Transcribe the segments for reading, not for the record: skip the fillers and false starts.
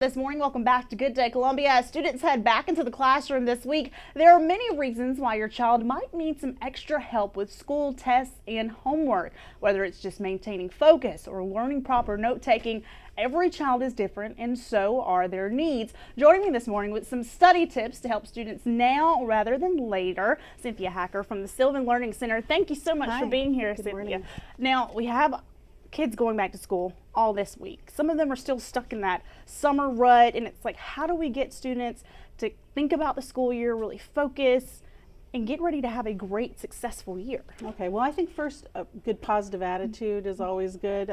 This morning, welcome back to Good Day Columbia. As students head back into the classroom this week, there are many reasons why your child might need some extra help with school tests and homework. Whether it's just maintaining focus or learning proper note-taking, every child is different and so are their needs. Joining me this morning with some study tips to help students now rather than later, Cynthia Hacker from the Sylvan Learning Center. Thank you so much for being here, Cynthia. Morning. Now, we have kids going back to school all this week. Some of them are still stuck in that summer rut, and it's like, how do we get students to think about the school year, really focus, and get ready to have a great, successful year? Okay, well, I think first a good positive attitude is always good.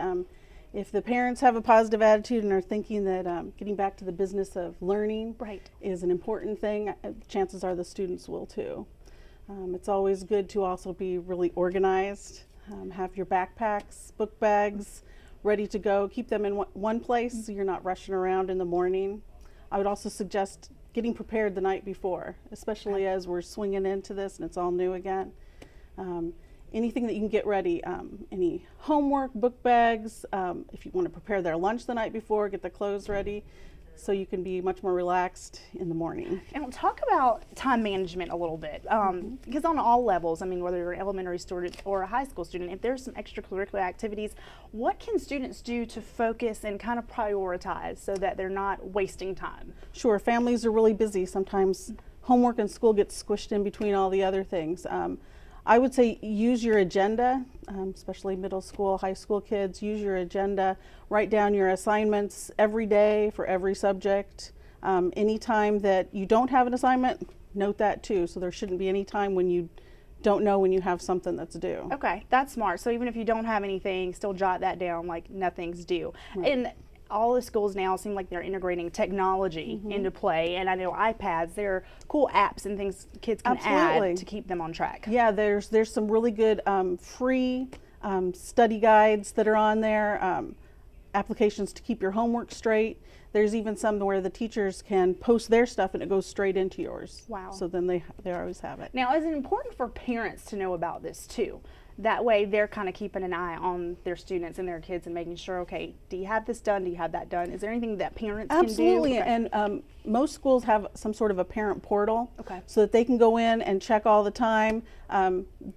If the parents have a positive attitude and are thinking that getting back to the business of learning is an important thing, chances are the students will too. It's always good to also be really organized. Have your backpacks, book bags ready to go. Keep them in one place so you're not rushing around in the morning. I would also suggest getting prepared the night before, especially as we're swinging into this and it's all new again. Anything that you can get ready, any homework, book bags, if you want to prepare their lunch the night before, get the clothes ready so you can be much more relaxed in the morning. And we'll talk about time management a little bit, because on all levels, I mean, whether you're an elementary student or a high school student, if there's some extracurricular activities, what can students do to focus and kind of prioritize so that they're not wasting time? Sure, families are really busy. Sometimes homework and school gets squished in between all the other things. I would say use your agenda, especially middle school, high school kids, use your agenda, write down your assignments every day for every subject. Anytime that you don't have an assignment, note that too, so there shouldn't be any time when you don't know when you have something that's due. Okay, that's smart. So even if you don't have anything, still jot that down like nothing's due. Right. And all the schools now seem like they're integrating technology into play, and I know iPads, there are cool apps and things kids can add to keep them on track. Yeah, there's some really good free study guides that are on there, applications to keep your homework straight. There's even some where the teachers can post their stuff and it goes straight into yours. Wow. So then they always have it. Now, is it important for parents to know about this too? That way they're kind of keeping an eye on their students and their kids and making sure, okay, do you have this done? Do you have that done? Is there anything that parents can do? Absolutely, and most schools have some sort of a parent portal so that they can go in and check all the time.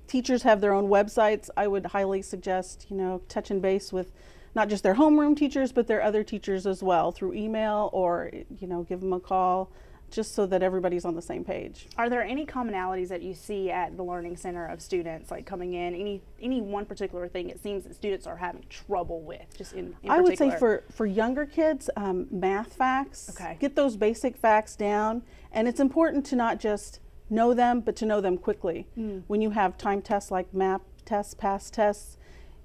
Teachers have their own websites. I would highly suggest, touching base with not just their homeroom teachers, but their other teachers as well through email or, give them a call, just so that everybody's on the same page. Are there any commonalities that you see at the Learning Center of students like coming in, any one particular thing it seems that students are having trouble with, just in particular? I would say for younger kids, math facts, get those basic facts down, and it's important to not just know them, but to know them quickly. When you have time tests like MAP tests, PASS tests,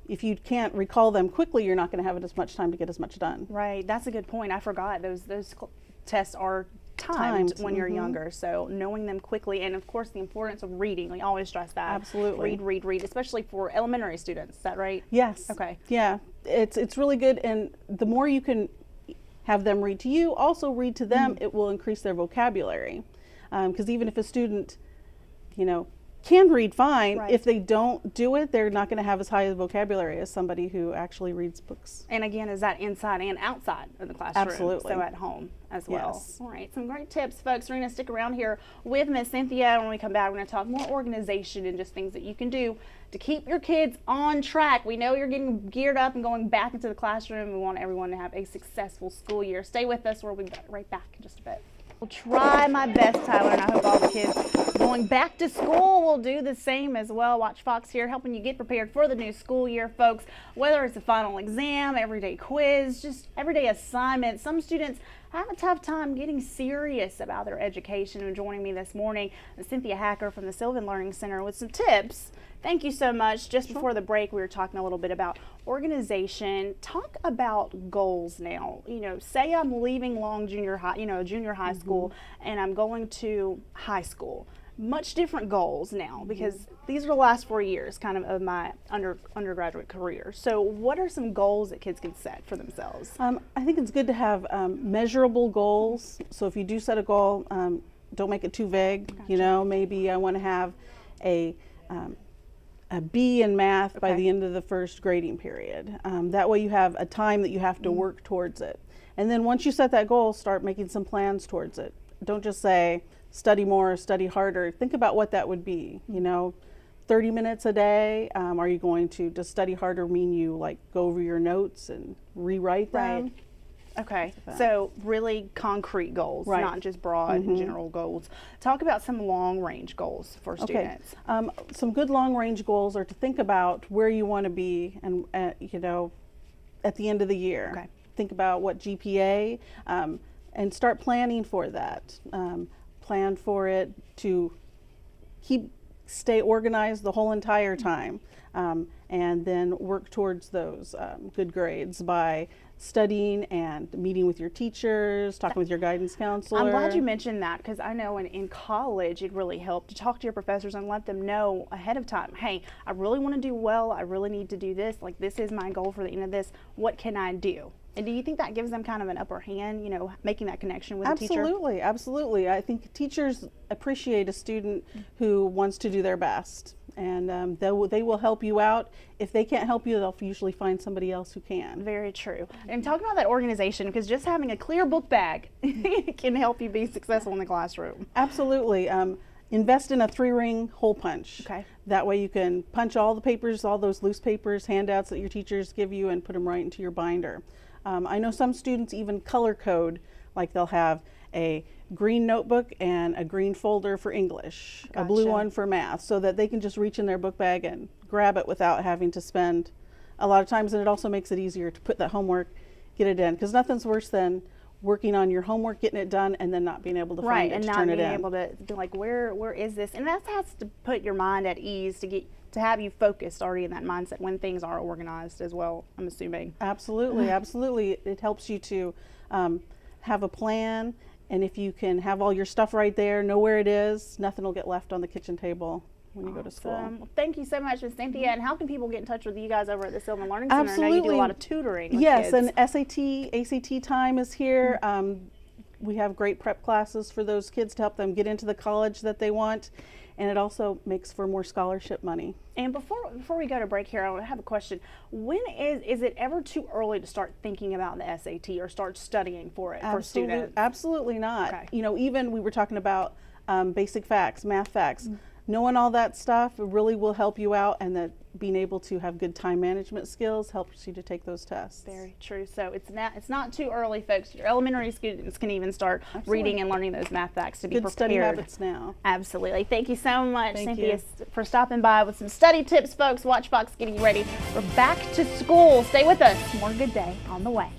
if you can't recall them quickly, you're not going to have as much time to get as much done. Right, that's a good point. I forgot those tests are timed when you're younger, so knowing them quickly, and of course the importance of reading. We always stress that. Absolutely. Read, especially for elementary students. Is that right? Yes. Okay. Yeah, it's really good, and the more you can have them read to you, also read to them, it will increase their vocabulary. Because even if a student, can read fine, if they don't do it, they're not going to have as high a vocabulary as somebody who actually reads books. And again, is that inside and outside of the classroom? Absolutely. So at home as well. Yes. All right, some great tips, folks. We're going to stick around here with Miss Cynthia. When we come back, we're going to talk more organization and just things that you can do to keep your kids on track. We know you're getting geared up and going back into the classroom. We want everyone to have a successful school year. Stay with us. We'll be right back in just a bit. We'll try my best, Tyler, and I hope all the kids going back to school will do the same as well. Watch Fox here, helping you get prepared for the new school year, folks. Whether it's a final exam, everyday quiz, just everyday assignment, some students have a tough time getting serious about their education. And joining me this morning is Cynthia Hacker from the Sylvan Learning Center with some tips. Thank you so much. Just before the break, we were talking a little bit about organization. Talk about goals now. Say I'm leaving junior high school, and I'm going to high school. Much different goals now, because these are the last 4 years kind of my undergraduate career. So what are some goals that kids can set for themselves? I think it's good to have measurable goals. So if you do set a goal, don't make it too vague. Gotcha. Maybe I want to have a B in math by the end of the first grading period. That way you have a time that you have to work towards it. And then once you set that goal, start making some plans towards it. Don't just say, study more, study harder. Think about what that would be, 30 minutes a day. Are you going to, does study harder mean you like go over your notes and rewrite them? Right. Okay, so really concrete goals, not just broad and general goals. Talk about some long-range goals for students. Some good long-range goals are to think about where you want to be, and at the end of the year. Okay. Think about what GPA, and start planning for that. Plan for it to stay organized the whole entire time, and then work towards those good grades by studying and meeting with your teachers, talking with your guidance counselor. I'm glad you mentioned that, because I know in college it really helped to talk to your professors and let them know ahead of time, hey, I really want to do well, I really need to do this, like this is my goal for the end of this, what can I do? And do you think that gives them kind of an upper hand, making that connection with the teacher? Absolutely, absolutely. I think teachers appreciate a student who wants to do their best, and they will help you out. If they can't help you, they'll usually find somebody else who can. Very true. And talking about that organization, because just having a clear book bag can help you be successful in the classroom. Absolutely. Invest in a 3-ring hole punch. Okay. That way you can punch all the papers, all those loose papers, handouts that your teachers give you, and put them right into your binder. I know some students even color code, like they'll have a green notebook and a green folder for English, a blue one for math, so that they can just reach in their book bag and grab it without having to spend a lot of times. And it also makes it easier to put that homework, get it in, because nothing's worse than working on your homework, getting it done, and then not being able to find it to turn it in. Right, and not being able to like, where is this? And that has to put your mind at ease to have you focused already in that mindset when things are organized as well, I'm assuming. Absolutely, absolutely. It helps you to have a plan, and if you can have all your stuff right there, know where it is, nothing will get left on the kitchen table when you go to school. Well, thank you so much, Ms. Cynthia. And how can people get in touch with you guys over at the Sylvan Learning Center? Absolutely. I know you do a lot of tutoring with yes, kids. and SAT, ACT time is here. We have great prep classes for those kids to help them get into the college that they want, and it also makes for more scholarship money. And before we go to break here, I have a question. When is it ever too early to start thinking about the SAT or start studying for it for students? Absolutely not. Okay. Even we were talking about basic facts, math facts. Knowing all that stuff really will help you out, and that being able to have good time management skills helps you to take those tests. Very true. So it's not too early, folks. Your elementary students can even start reading and learning those math facts to be prepared. Good study habits now. Absolutely. Thank you so much, Thank Cynthia, you. for stopping by with some study tips, folks. WACH getting ready. We're back to school. Stay with us. More Good Day on the way.